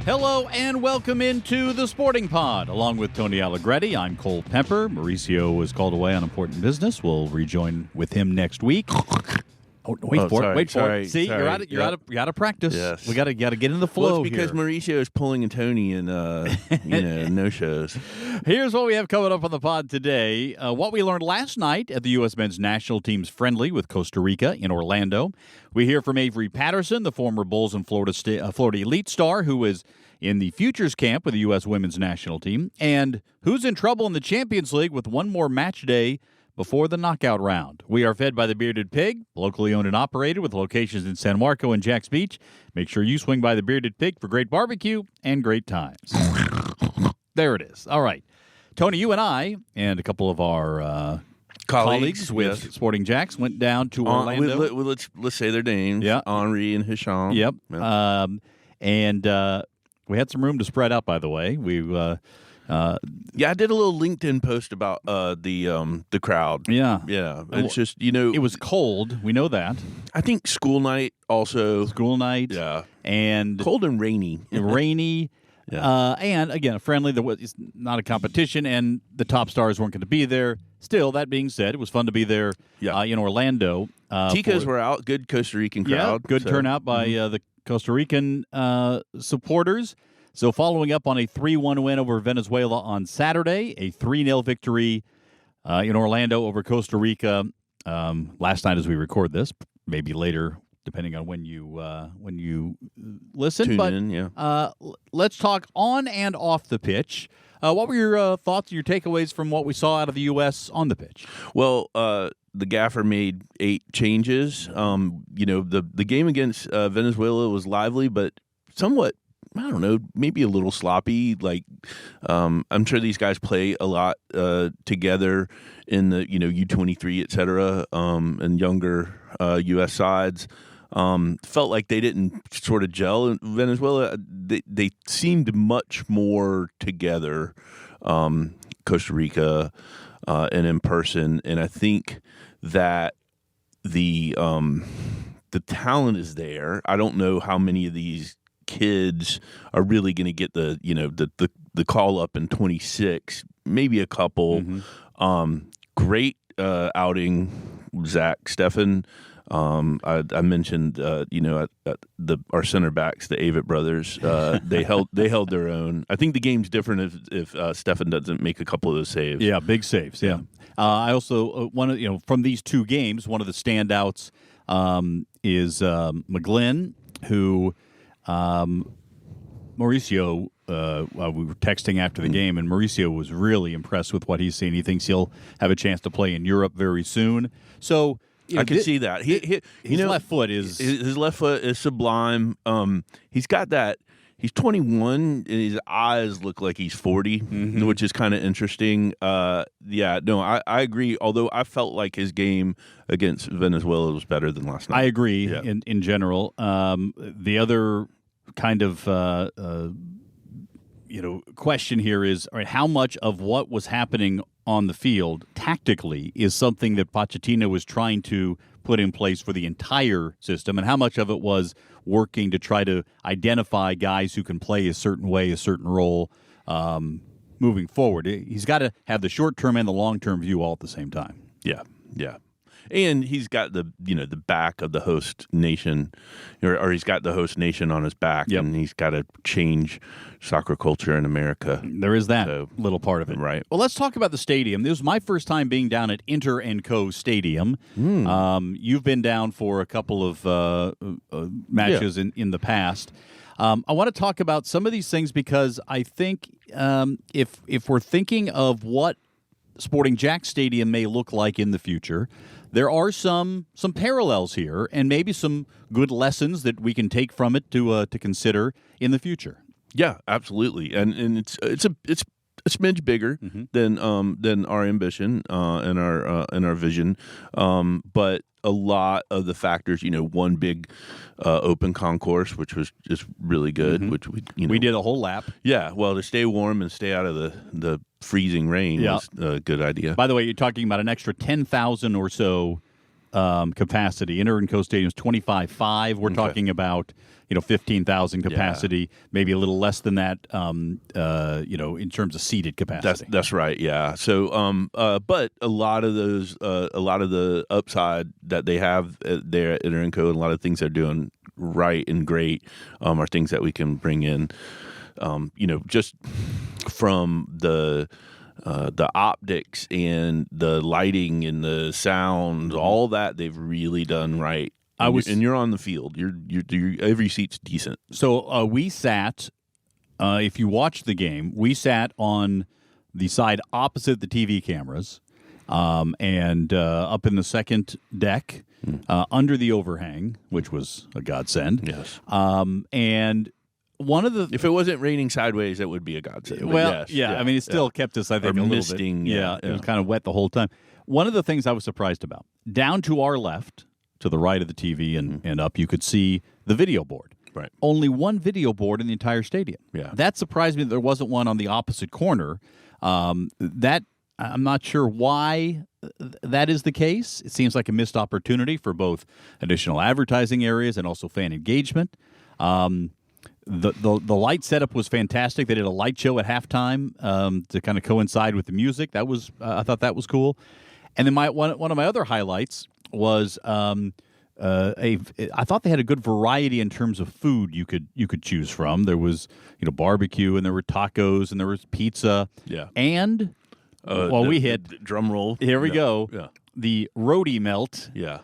Hello and welcome into the Sporting Pod. Along with Tony Allegretti, I'm Cole Pepper. Mauricio was called away on important business. We'll rejoin with him next week. Wait for it. See, sorry. you're out of practice. Yes. We got to get in the flow. Well, it's because here. Mauricio is pulling a Tony in, no shows. Here's what we have coming up on the pod today. What we learned last night at the U.S. men's national team's friendly with Costa Rica in Orlando. We hear from Avery Patterson, the former Bolles and Florida Elite star, who is in the futures camp with the U.S. women's national team, and who's in trouble in the Champions League with one more match day before the knockout round. We are fed by the Bearded Pig, locally owned and operated with locations in San Marco and Jacks Beach. Make sure you swing by the Bearded Pig for great barbecue and great times. There it is. All right. Tony, you and I and a couple of our colleagues with yes. Sporting Jacks went down to Orlando. Let's say their names. Yeah. Henri and Hisham. Yep. Yeah. And we had some room to spread out, by the way. I did a little LinkedIn post about the crowd. Yeah. It's just It was cold. We know that. I think school night also. School night. Yeah, And cold and rainy. rainy. Yeah. And again, friendly. It's not a competition, and the top stars weren't going to be there. Still, that being said, it was fun to be there in Orlando. Ticos were out. Good Costa Rican crowd. Good turnout by the Costa Rican supporters. So following up on a 3-1 win over Venezuela on Saturday, a 3-0 victory in Orlando over Costa Rica last night as we record this, maybe later depending on when you listen. Tune in, Let's talk on and off the pitch. What were your thoughts, your takeaways from what we saw out of the U.S. on the pitch? Well, the gaffer made 8 changes. The game against Venezuela was lively, but somewhat, I don't know, maybe a little sloppy. Like, I'm sure these guys play a lot together in the U23, et cetera, and younger U.S. sides. Felt like they didn't sort of gel in Venezuela. They seemed much more together, Costa Rica, and in person. And I think that the talent is there. I don't know how many of these kids are really going to get the call up in 26. Maybe a couple. Mm-hmm. Great outing, Zach Steffen. I mentioned, our center backs, the Avett brothers. They held their own. I think the game's different if Steffen doesn't make a couple of those saves. Yeah, big saves. Yeah. I also from these two games, one of the standouts is McGlynn, who Mauricio. We were texting after the game, and Mauricio was really impressed with what he's seen. He thinks he'll have a chance to play in Europe very soon. So. I can see that. His left foot is sublime. He's got that. He's 21, and his eyes look like he's 40, which is kind of interesting. I agree. Although I felt like his game against Venezuela was better than last night. I agree in general. The other kind of question here is, all right, how much of what was happening on the field tactically is something that Pochettino was trying to put in place for the entire system, and how much of it was working to try to identify guys who can play a certain way, a certain role moving forward. He's got to have the short-term and the long-term view all at the same time. Yeah. And he's got the back of the host nation, or he's got the host nation on his back, and he's got to change soccer culture in America. There is that little part of it. Right. Well, let's talk about the stadium. This was my first time being down at Inter & Co. Stadium. You've been down for a couple of matches in the past. I want to talk about some of these things because I think if we're thinking of what Sporting Jack Stadium may look like in the future, there are some parallels here, and maybe some good lessons that we can take from it to consider in the future. Yeah, absolutely, and it's a smidge bigger than our ambition and our vision, but a lot of the factors, one big open concourse, which was just really good, which we did a whole lap. Yeah, well, to stay warm and stay out of the freezing rain was a good idea. By the way, you're talking about an extra 10,000 or so capacity. Inter and Co Stadium is 25.5. We're talking about 15,000 capacity, maybe a little less than that. In terms of seated capacity. That's right. Yeah. So, but a lot of the upside that they have there at Inter and Co, and a lot of things they're doing right and great are things that we can bring in. Just from the optics and the lighting and the sound, all that they've really done right. And you're on the field. Every seat's decent. So we sat. If you watched the game, we sat on the side opposite the TV cameras, and up in the second deck, under the overhang, which was a godsend. Yes. And one of the if it wasn't raining sideways, it would be a godsend. Well, yeah. I mean, it still kept us, I think, a little misting, bit. Yeah, it was kind of wet the whole time. One of the things I was surprised about, down to our left, to the right of the TV and up, you could see the video board. Right. Only one video board in the entire stadium. Yeah. That surprised me that there wasn't one on the opposite corner. That I'm not sure why that is the case. It seems like a missed opportunity for both additional advertising areas and also fan engagement. The light setup was fantastic. They did a light show at halftime to kind of coincide with the music. That was I thought that was cool. And then one of my other highlights was I thought they had a good variety in terms of food you could choose from. There was barbecue, and there were tacos, and there was pizza. Yeah. And we hit drum roll. Here we go. Yeah. The roadie melt. Yeah.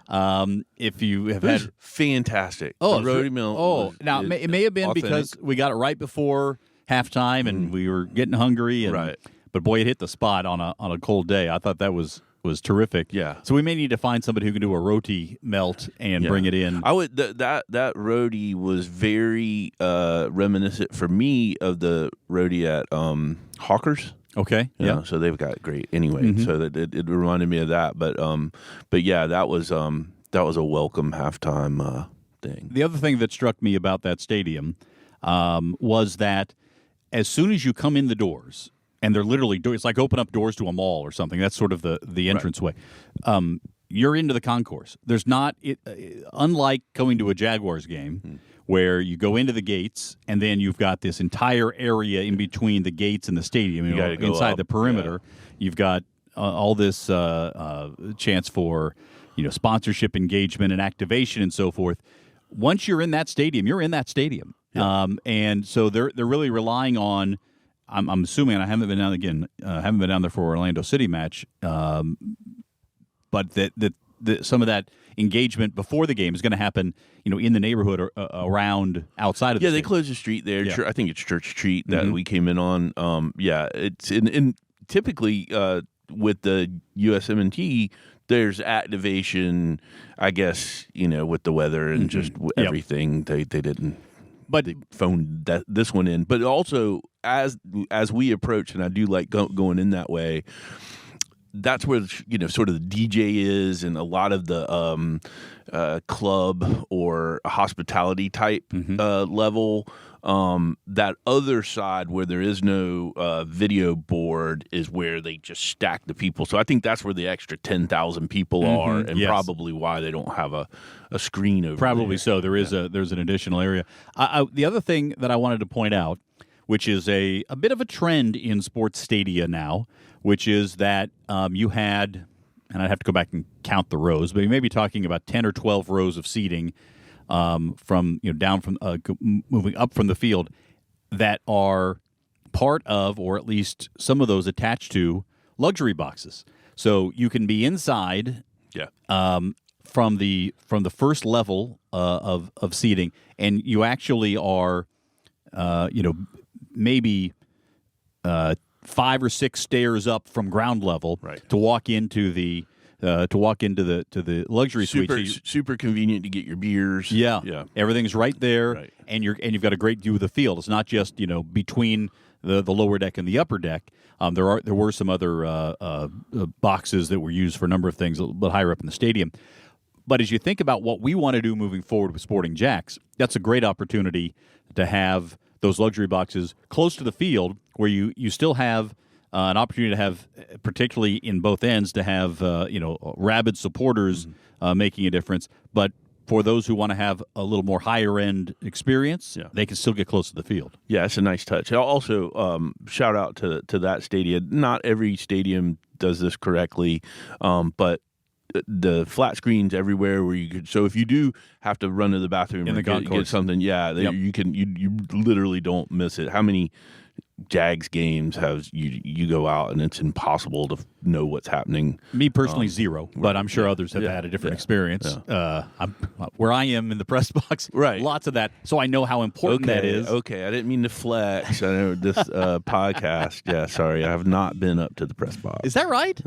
If you have had fantastic. the roadie melt. Now it may have been authentic. because we got it right before halftime, and we were getting hungry. And, right. But boy, it hit the spot on a cold day. I thought that was terrific. Yeah. So we may need to find somebody who can do a roti melt and bring it in. I would that roti was very reminiscent for me of the roti at Hawkers. Okay. Yeah. So they've got great anyway. So that it reminded me of that. But yeah, that was a welcome halftime thing. The other thing that struck me about that stadium was that as soon as you come in the doors, and they're literally it's like open up doors to a mall or something. That's sort of the entranceway. You're into the concourse. There's not unlike going to a Jaguars game where you go into the gates and then you've got this entire area in between the gates and the stadium. You know, inside the perimeter, you've got all this chance for sponsorship engagement and activation and so forth. Once you're in that stadium, you're in that stadium, and so they're really relying on. I'm assuming, and I haven't been down there for Orlando City match, but that some of that engagement before the game is going to happen, in the neighborhood or around outside of the they closed the street there. Yeah. I think it's Church Street that we came in on. It's in typically with the USMNT, there's activation, I guess, with the weather and just everything. They didn't. But they phoned this one in. But also, as we approach, and I do like going in that way, that's where sort of the DJ is, and a lot of the club or hospitality type level. That other side where there is no video board is where they just stack the people. So I think that's where the extra 10,000 people are, and probably why they don't have a screen over Probably there. so. There's an additional area. The other thing that I wanted to point out, which is a bit of a trend in sports stadia now, which is that you had, and I'd have to go back and count the rows, but you may be talking about 10 or 12 rows of seating from down from moving up from the field that are part of, or at least some of those attached to, luxury boxes. So you can be inside from the first level of seating, and you actually are maybe 5 or 6 stairs up from ground level to walk into the luxury suite. Super convenient to get your beers. Yeah. Everything's right there, and you've got a great view of the field. It's not just between the lower deck and the upper deck. There were some other boxes that were used for a number of things a little bit higher up in the stadium. But as you think about what we want to do moving forward with Sporting Jacks, that's a great opportunity to have those luxury boxes close to the field, where you still have an opportunity to have, particularly in both ends, to have rabid supporters making a difference. But for those who want to have a little more higher-end experience, they can still get close to the field. Yeah, it's a nice touch. Also, shout out to that stadium. Not every stadium does this correctly, but the flat screens everywhere where you could. So if you do have to run to the bathroom in the get something, you can. You literally don't miss it. How many Jags games have you go out and it's impossible to know what's happening? Me personally, zero, but I'm sure others have had a different experience. Where I am in the press box, lots of that, so I know how important that is. Okay, I didn't mean to flex. I know this podcast. Yeah, sorry, I have not been up to the press box. Is that right?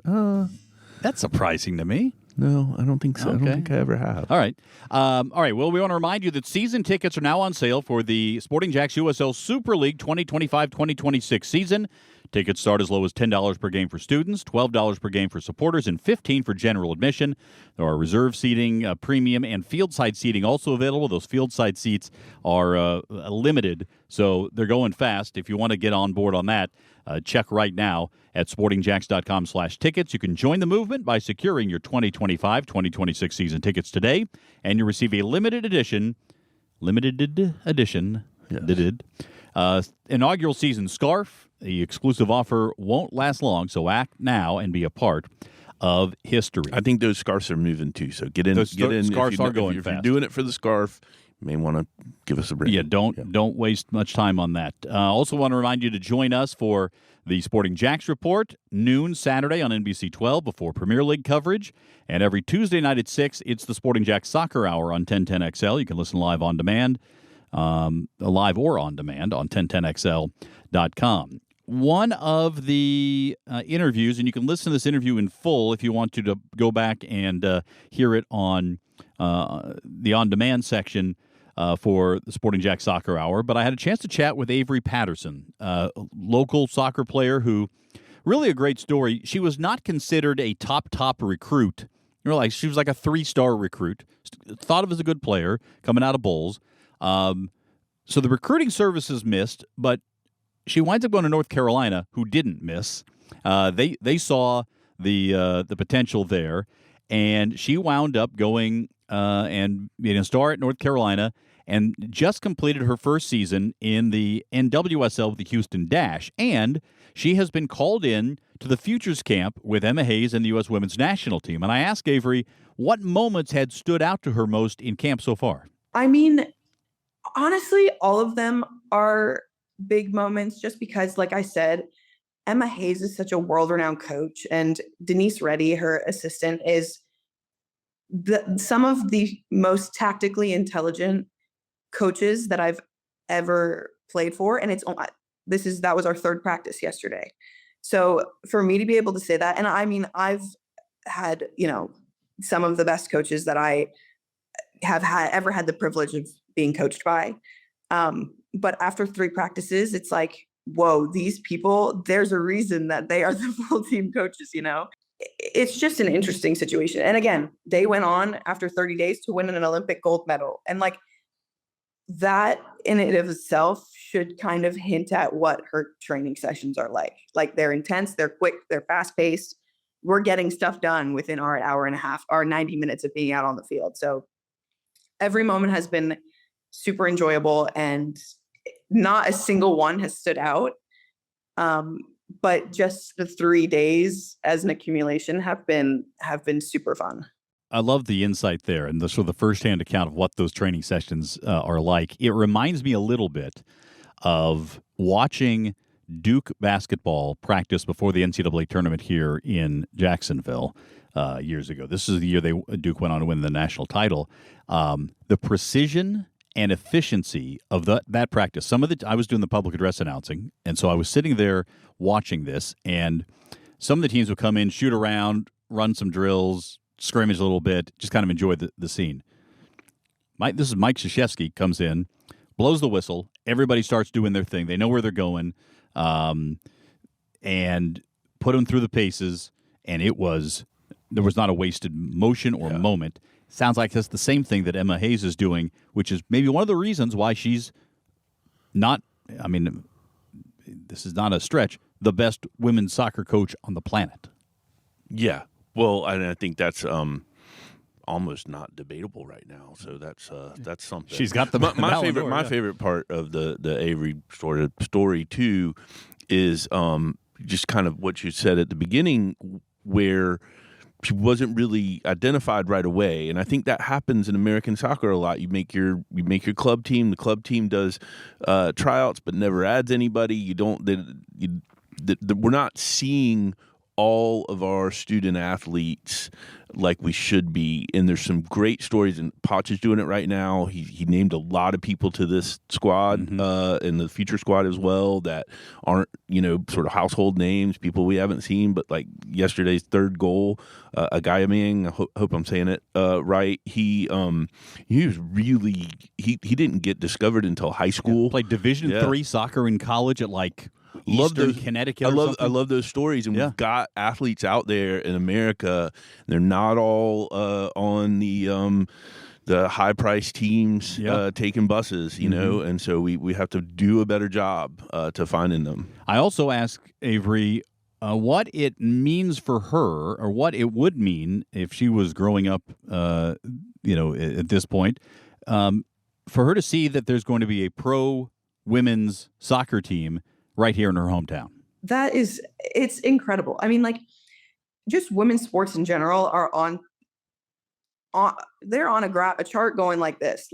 That's surprising to me. No, I don't think so. Okay. I don't think I ever have. All right. Well, we want to remind you that season tickets are now on sale for the Sporting Jacks USL Super League 2025-2026 season. Tickets start as low as $10 per game for students, $12 per game for supporters, and $15 for general admission. There are reserve seating, premium, and field side seating also available. Those field side seats are limited, so they're going fast. If you want to get on board on that, check right now at sportingjacks.com/tickets. You can join the movement by securing your 2025-2026 season tickets today, and you receive a limited edition inaugural season scarf. The exclusive offer won't last long, so act now and be a part of history. I think those scarves are moving too, so get in. Scarves are going fast. If you're doing it for the scarf, you may want to give us a ring. Yeah, don't waste much time on that. Also want to remind you to join us for the Sporting Jacks Report, noon Saturday on NBC 12 before Premier League coverage. And every Tuesday night at 6, it's the Sporting Jacks Soccer Hour on 1010XL. You can listen live on demand, live or on demand on 1010XL.com. One of the interviews, and you can listen to this interview in full if you want to go back and hear it on the on-demand section for the Sporting Jack Soccer Hour. But I had a chance to chat with Avery Patterson, a local soccer player who, really a great story. She was not considered a top recruit. She was like a 3-star recruit, thought of as a good player coming out of Bolles. So the recruiting services missed, but she winds up going to North Carolina, who didn't miss. They saw the potential there, and she wound up going and being a star at North Carolina, and just completed her first season in the NWSL with the Houston Dash. And she has been called in to the Futures Camp with Emma Hayes and the U.S. Women's National Team. And I asked Avery what moments had stood out to her most in camp so far. I mean, honestly, all of them are big moments just because, like I said, Emma Hayes is such a world-renowned coach, and Denise Reddy, her assistant, is some of the most tactically intelligent coaches that I've ever played for. And that was our third practice yesterday. So for me to be able to say that, and I mean, I've had, some of the best coaches that I have ever had the privilege of being coached by. But after 3 practices, it's like, whoa, these people, there's a reason that they are the full team coaches, It's just an interesting situation. And again, they went on after 30 days to win an Olympic gold medal. And that in and of itself should kind of hint at what her training sessions are like. Like, they're intense, they're quick, they're fast paced. We're getting stuff done within our hour and a half, our 90 minutes of being out on the field. So every moment has been super enjoyable, and not a single one has stood out. But just the 3 days as an accumulation have been super fun. I love the insight there and the firsthand account of what those training sessions are like. It reminds me a little bit of watching Duke basketball practice before the NCAA tournament here in Jacksonville years ago. This is the year Duke went on to win the national title. The precision and efficiency of that practice. I was doing the public address announcing, and so I was sitting there watching this, and some of the teams would come in, shoot around, run some drills, scrimmage a little bit, just kind of enjoy the scene. This is Mike Krzyzewski comes in, blows the whistle, everybody starts doing their thing. They know where they're going, and put them through the paces, and there was not a wasted motion or moment. Sounds like that's the same thing that Emma Hayes is doing, which is maybe one of the reasons why she's not, this is not a stretch, the best women's soccer coach on the planet. Yeah. Well, I think that's almost not debatable right now. So that's something. She's got the my favorite part of the Avery story too is just kind of what you said at the beginning, where she wasn't really identified right away, and I think that happens in American soccer a lot. You make your club team. The club team does tryouts, but never adds anybody. We're not seeing all of our student athletes like we should be, and there's some great stories, and Potch is doing it right now. He named a lot of people to this squad and the future squad as well that aren't sort of household names, people we haven't seen, but like yesterday's third goal, Agayaming, I hope I'm saying it right. He was really he didn't get discovered until high school. Played Division III soccer in college at Eastern Connecticut. I love those stories, and we've got athletes out there in America. They're not all on the high price teams taking buses, know, and so we have to do a better job to finding them. I also asked Avery what it means for her, or what it would mean if she was growing up, at this point, for her to see that there's going to be a pro women's soccer team right here in her hometown. It's incredible. I mean, just women's sports in general are on they're on a chart going like this.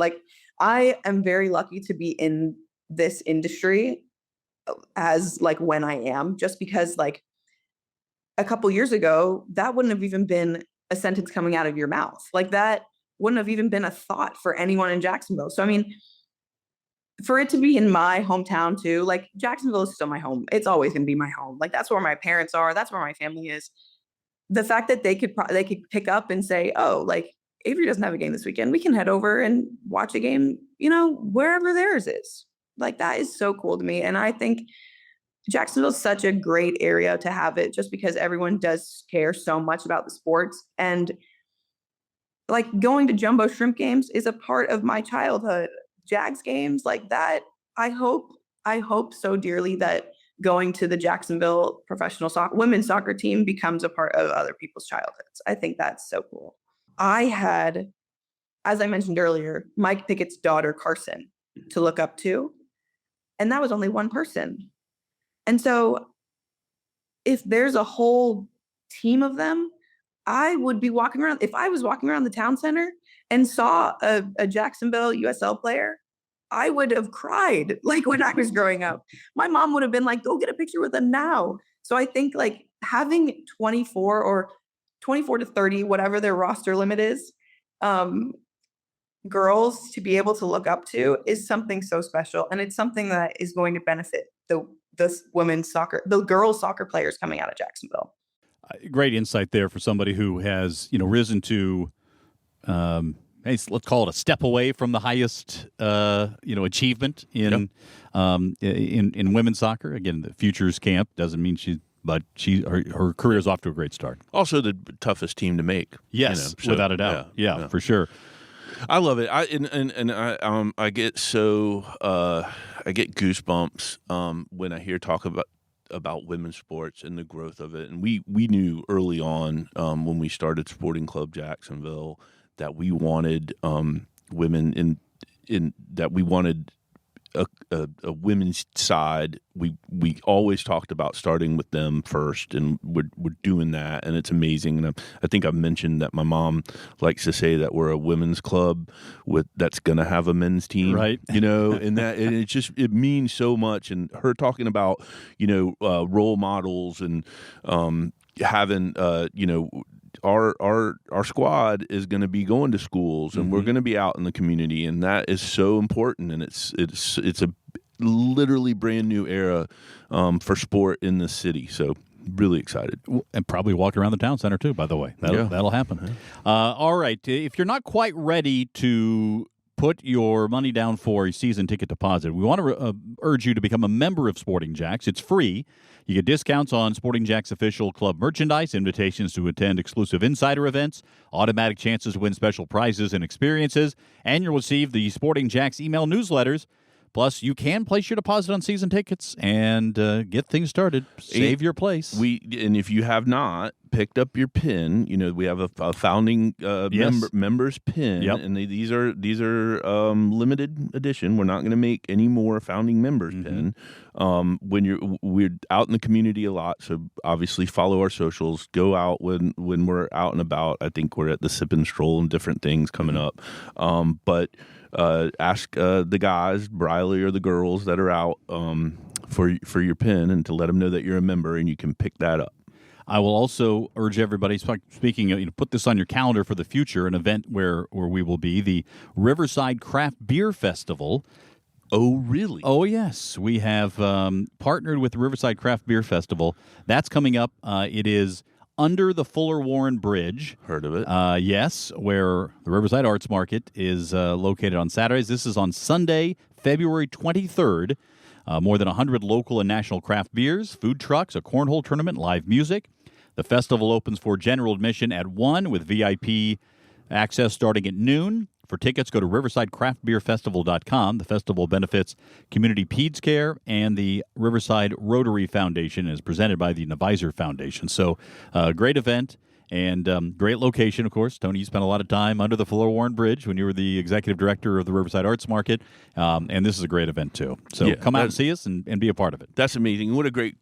I am very lucky to be in this industry as when I am, just because a couple years ago, that wouldn't have even been a sentence coming out of your mouth. That wouldn't have even been a thought for anyone in Jacksonville. So, I mean, for it to be in my hometown too, Jacksonville is still my home. It's always going to be my home. That's where my parents are. That's where my family is. The fact that they could pick up and say, oh, Avery doesn't have a game this weekend, we can head over and watch a game, wherever theirs is. That is so cool to me. And I think Jacksonville is such a great area to have it, just because everyone does care so much about the sports. And going to Jumbo Shrimp games is a part of my childhood. Jags games that. I hope so dearly that going to the Jacksonville professional women's soccer team becomes a part of other people's childhoods. I think that's so cool. I had, as I mentioned earlier, Mike Pickett's daughter, Carson, to look up to, and that was only one person. And so if there's a whole team of them, I would be walking around. If I was walking around the town center and saw a Jacksonville USL player, I would have cried when I was growing up. My mom would have been like, go get a picture with them now. So I think having 24 or 24 to 30, whatever their roster limit is, girls to be able to look up to is something so special. And it's something that is going to benefit the women's soccer, the girls soccer players coming out of Jacksonville. Great insight there for somebody who has, risen to, let's call it a step away from the highest, achievement in women's soccer. Again, the Futures Camp doesn't mean her career is off to a great start. Also, the toughest team to make. Yes, without a doubt. Yeah, for sure. I love it. I get I get goosebumps when I hear talk about women's sports and the growth of it. And we knew early on when we started Sporting Club Jacksonville that we wanted women in that we wanted a women's side. We always talked about starting with them first, and we're doing that, and it's amazing. And I think I've mentioned that my mom likes to say that we're a women's club that's going to have a men's team, right? And it means so much. And her talking about role models and having our squad is going to be going to schools, and we're going to be out in the community, and that is so important. And it's a literally brand new era for sport in this city. So really excited, and probably walk around the town center too. By the way, that'll happen. Yeah. All right, if you're not quite ready to put your money down for a season ticket deposit, we want to urge you to become a member of Sporting Jacks. It's free. You get discounts on Sporting Jacks official club merchandise, invitations to attend exclusive insider events, automatic chances to win special prizes and experiences, and you'll receive the Sporting Jacks email newsletters. Plus, you can place your deposit on season tickets and get things started. Save your place. And if you have not, picked up your pin, we have a founding members pin, and these are limited edition. We're not going to make any more founding members pin. We're out in the community a lot, so obviously follow our socials. Go out when we're out and about. I think we're at the Sip and Stroll and different things coming up. But ask the guys, Briley, or the girls that are out for your pin, and to let them know that you're a member and you can pick that up. I will also urge everybody, speaking of, put this on your calendar for the future, an event where we will be, the Riverside Craft Beer Festival. Oh, really? Oh, yes. We have partnered with the Riverside Craft Beer Festival. That's coming up. It is under the Fuller Warren Bridge. Heard of it. Yes, where the Riverside Arts Market is located on Saturdays. This is on Sunday, February 23rd. More than 100 local and national craft beers, food trucks, a cornhole tournament, live music. The festival opens for general admission at 1 with VIP access starting at noon. For tickets, go to riversidecraftbeerfestival.com. The festival benefits Community Peds Care and the Riverside Rotary Foundation, and is presented by the Nevisor Foundation. So, great event and great location, of course. Tony, you spent a lot of time under the Fuller Warren Bridge when you were the executive director of the Riverside Arts Market, and this is a great event, too. So come out and see us and be a part of it. That's amazing. What a great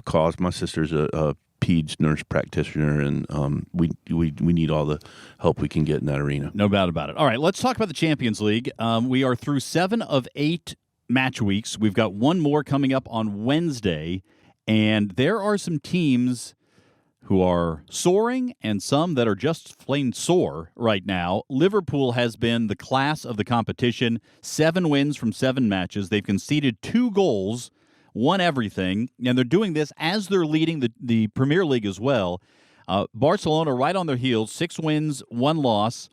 cause. My sister's a peds nurse practitioner, and we need all the help we can get in that arena. No doubt about it. All right, let's talk about the Champions League. We are through 7 of 8 match weeks. We've got one more coming up on Wednesday, and there are some teams who are soaring and some that are just plain sore right now. Liverpool has been the class of the competition. 7 wins from 7 matches. They've conceded 2 goals, won everything, and they're doing this as they're leading the Premier League as well. Barcelona right on their heels, 6 wins, 1 loss,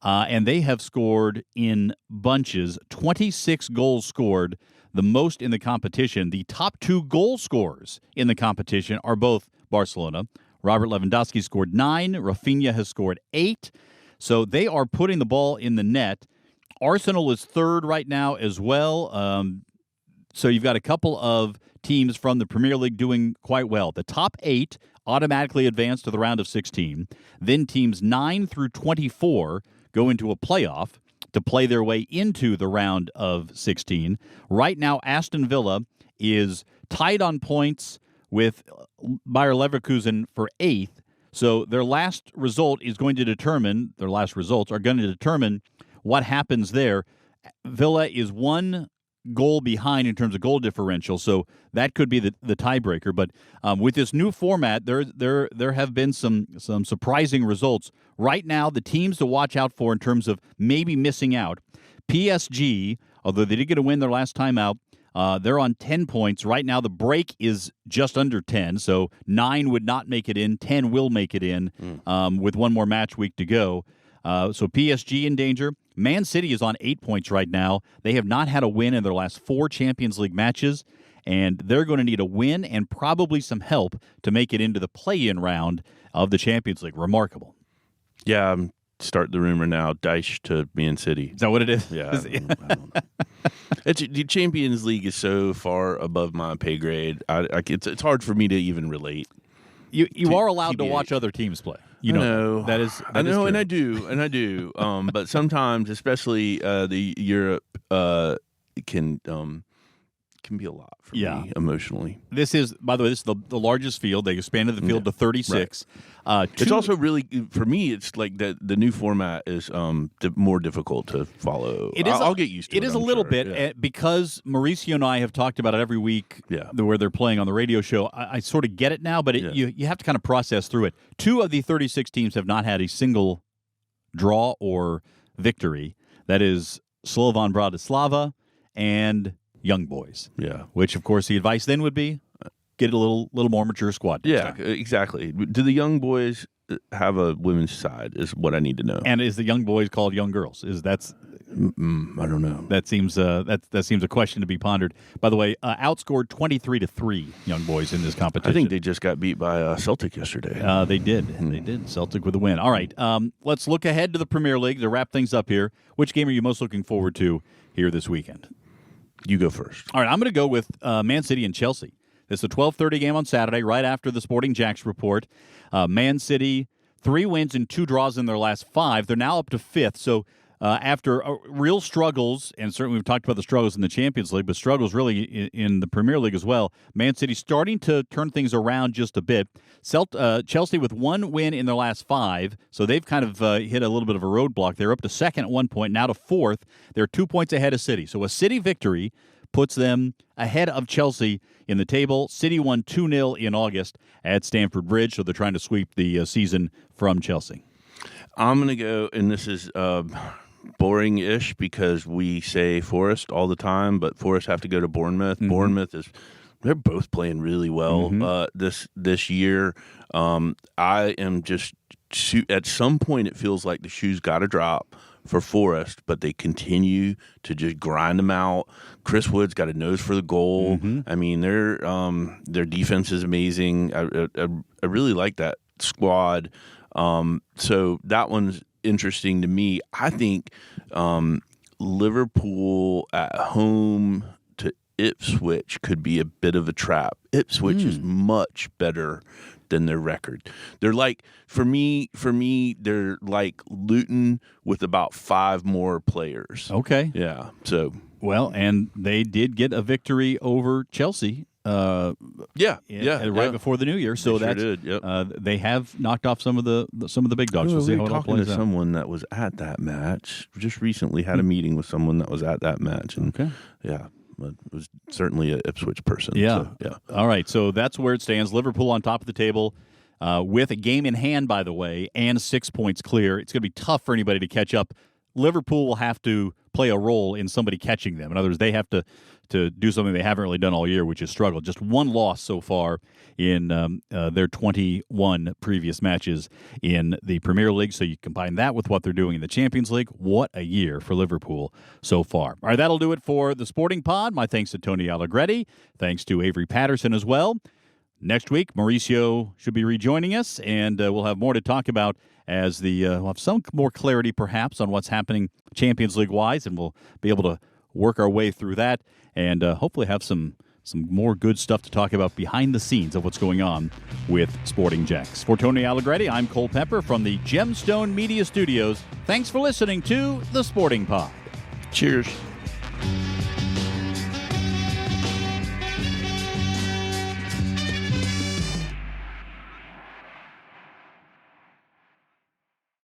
and they have scored in bunches, 26 goals scored, the most in the competition. The top 2 goal scorers in the competition are both Barcelona. Robert Lewandowski scored 9. Rafinha has scored 8. So they are putting the ball in the net. Arsenal is 3rd right now as well. So you've got a couple of teams from the Premier League doing quite well. The top 8 automatically advance to the round of 16. Then teams 9 through 24 go into a playoff to play their way into the round of 16. Right now, Aston Villa is tied on points with Bayer Leverkusen for 8th. So their last results are going to determine what happens there. Villa is 1 goal behind in terms of goal differential, so that could be the tiebreaker. But with this new format, there have been some surprising results. Right now, the teams to watch out for in terms of maybe missing out, PSG, although they did get a win their last time out, they're on 10 points. Right now, the break is just under 10, so 9 would not make it in. 10 will make it in with one more match week to go. So PSG in danger. Man City is on 8 points right now. They have not had a win in their last 4 Champions League matches, and they're going to need a win and probably some help to make it into the play-in round of the Champions League. Remarkable. Yeah, start the rumor now. Dyche to Man City. Is that what it is? Yeah. I don't know. The Champions League is so far above my pay grade. It's hard for me to even relate. You are allowed to watch other teams play. You know that is. I know, and I do. But sometimes, especially the Europe, it can be a lot for me emotionally. This is, by the way, the largest field. They expanded the field to 36. Right. It's also really, for me, it's like the new format is more difficult to follow. I'll get used to it. It is a little bit, because Mauricio and I have talked about it every week where they're playing on the radio show. I sort of get it now, but you have to kind of process through it. 2 of the 36 teams have not had a single draw or victory. That is Slovan Bratislava and Young Boys. Yeah. Which, of course, the advice then would be get a little more mature squad. Yeah, exactly. Do the Young Boys have a women's side is what I need to know. And is the Young Boys called Young Girls? I don't know. That seems that seems a question to be pondered. By the way, outscored 23-3 Young Boys in this competition. I think they just got beat by Celtic yesterday. They did. They did. Celtic with a win. All right. Let's look ahead to the Premier League to wrap things up here. Which game are you most looking forward to here this weekend? You go first. All right. I'm going to go with Man City and Chelsea. It's a 12:30 game on Saturday, right after the Sporting Jacks report. Man City, 3 wins and 2 draws in their last 5. They're now up to 5th. So after real struggles, and certainly we've talked about the struggles in the Champions League, but struggles really in the Premier League as well, Man City starting to turn things around just a bit. Chelsea with 1 win in their last 5, so they've kind of hit a little bit of a roadblock. They're up to 2nd at one point, now to 4th. They're 2 points ahead of City. So a City victory puts them ahead of Chelsea in the table. City won 2-0 in August at Stamford Bridge, so they're trying to sweep the season from Chelsea. I'm going to go, and this is boring-ish because we say Forest all the time, but Forest have to go to Bournemouth. Mm-hmm. Bournemouth they're both playing really well this year. I am just at some point it feels like the shoe's got to drop for Forest, but they continue to just grind them out. Chris Wood's got a nose for the goal. Mm-hmm. I mean, their defense is amazing. I really like that squad. So that one's interesting to me. I think Liverpool at home to Ipswich could be a bit of a trap. Ipswich is much better than their record. They're like, for me, they're like Luton with about 5 more players. Okay. Yeah. So well, and they did get a victory over Chelsea. Right before the New Year, so they that's sure did. They have knocked off some of the big dogs. We'll see how it all plays out. Someone that was at that match just recently had a meeting with someone that was at that match, and it was certainly an Ipswich person. Yeah, so, yeah. All right, so that's where it stands. Liverpool on top of the table with a game in hand, by the way, and 6 points clear. It's going to be tough for anybody to catch up. Liverpool will have to play a role in somebody catching them. In other words, they have to do something they haven't really done all year, which is struggle. Just 1 loss so far in their 21 previous matches in the Premier League. So you combine that with what they're doing in the Champions League. What a year for Liverpool so far. All right, that'll do it for the Sporting Pod. My thanks to Tony Allegretti. Thanks to Avery Patterson as well. Next week, Mauricio should be rejoining us, and we'll have more to talk about as we'll have some more clarity perhaps on what's happening Champions League-wise, and we'll be able to work our way through that and hopefully have some more good stuff to talk about behind the scenes of what's going on with Sporting Jacks. For Tony Allegretti, I'm Cole Pepper from the Gemstone Media Studios. Thanks for listening to The Sporting Pod. Cheers.